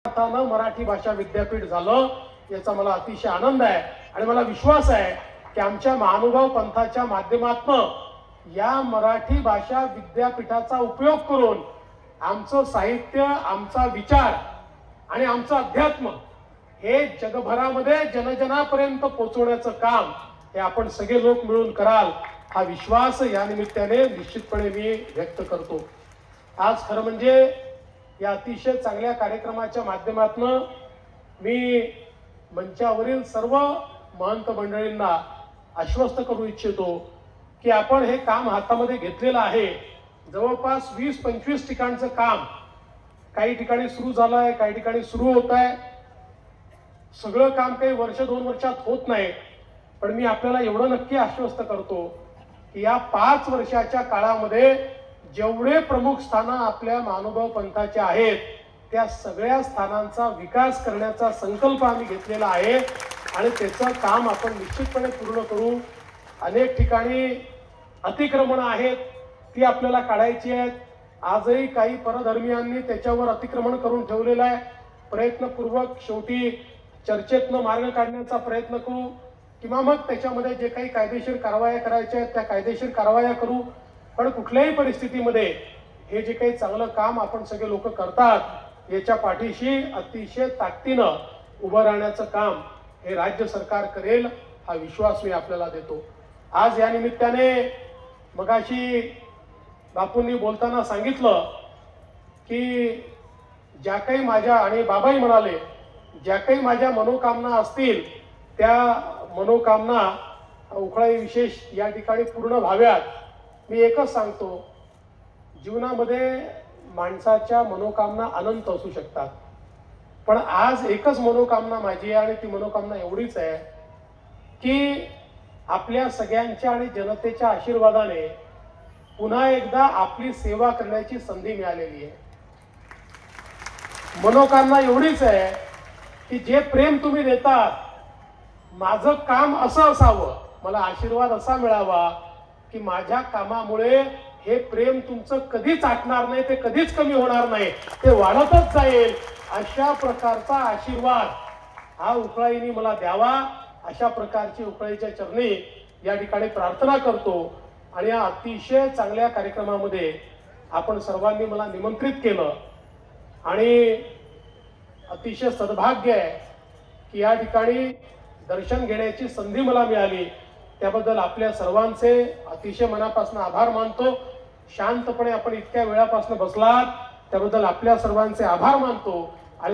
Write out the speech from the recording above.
अर्थानं मराठी भाषा विद्यापीठ झालं याचा मला अतिशय आनंद आहे आणि मला विश्वास आहे की आमच्या महानुभाव पंथाच्या माध्यमातून या मराठी भाषा विद्यापीठाचा उपयोग करून आमचं साहित्य, आमचा विचार आणि आमचं अध्यात्म हे जगभरामध्ये जनजनापर्यंत पोहोचवण्याचं काम हे आपण सगळे लोक मिळून कराल हा विश्वास या निमित्ताने निश्चितपणे मी व्यक्त करतो। आज खरं म्हणजे या अतिशय चांगल्या कार्यक्रमाच्या माध्यमातून मी मंचावरील सर्व महंत मंडळींना आश्वस्त करू इच्छितो की आपण हे काम हातामध्ये घेतलेलं आहे। जवळपास 20-25 ठिकाणचं काम काही ठिकाणी सुरू झालं आहे, काही ठिकाणी सुरू होत आहे। सगळं काम काही वर्ष-2 वर्षात होत नाही, पण मी आपल्याला एवढं नक्की आश्वस्त करतो की या 5 वर्षाच्या काळामध्ये जेवढे प्रमुख स्थानं आपल्या महानुभाव पंथाचे आहेत त्या सगळ्या स्थानांचा विकास करण्याचा संकल्प आम्ही घेतलेला आहे आणि त्याचं काम आपण निश्चितपणे पूर्ण करू। अनेक ठिकाणी अतिक्रमण आहेत ती आपल्याला काढायची आहेत। आजही काही परधर्मीयांनी त्याच्यावर अतिक्रमण करून ठेवलेलं आहे। प्रयत्नपूर्वक शेवटी चर्चेतनं मार्ग काढण्याचा प्रयत्न करू किंवा मग त्याच्यामध्ये जे काही कायदेशीर कारवाया करायच्या आहेत त्या कायदेशीर कारवाया करू। पण कुठल्याही परिस्थितीमध्ये हे जे काही चांगलं काम आपण सगळे लोक करतात याच्या पाठीशी अतिशय ताकदीनं उभं राहण्याचं काम हे राज्य सरकार करेल हा विश्वास मी आपल्याला देतो। आज या निमित्ताने मगाशी बापूंनी बोलताना सांगितलं की ज्या काही माझ्या आणि बाबाही म्हणाले ज्या काही माझ्या मनोकामना असतील त्या मनोकामना उखळाई विशेष या ठिकाणी पूर्ण व्हाव्यात। मी एकच सांगतो, जीवनामध्ये माणसाच्या मनोकामना अनंत असू शकतात, पण आज एकच मनोकामना माझी आहे आणि ती मनोकामना एवढीच आहे की आपल्या सगळ्यांच्या आणि जनतेच्या आशीर्वादाने पुन्हा एकदा आपली सेवा करण्याची संधी मिळालेली आहे। मनोकामना एवढीच आहे की जे प्रेम तुम्ही देतात माझं काम असं असावं, मला आशीर्वाद असा मिळावा की माझ्या कामामुळे हे प्रेम तुमचं कधीच आटणार नाही, ते कधीच कमी होणार नाही, ते वाढतच जाईल। अशा प्रकारचा आशीर्वाद हा उखळाईने मला द्यावा, अशा प्रकारची उखळाईच्या चरणी या ठिकाणी प्रार्थना करतो। आणि या अतिशय चांगल्या कार्यक्रमामध्ये आपण सर्वांनी मला निमंत्रित केलं आणि अतिशय सद्भाग्य आहे की या ठिकाणी दर्शन घेण्याची संधी मला मिळाली। त्याबद्दल आपल्या सर्वांचे अतिशय मनापासून आभार मानतो। शांतपणे आपण इतक्या वेळापासून बसलात त्याबद्दल आपल्या सर्वांचे आभार मानतो।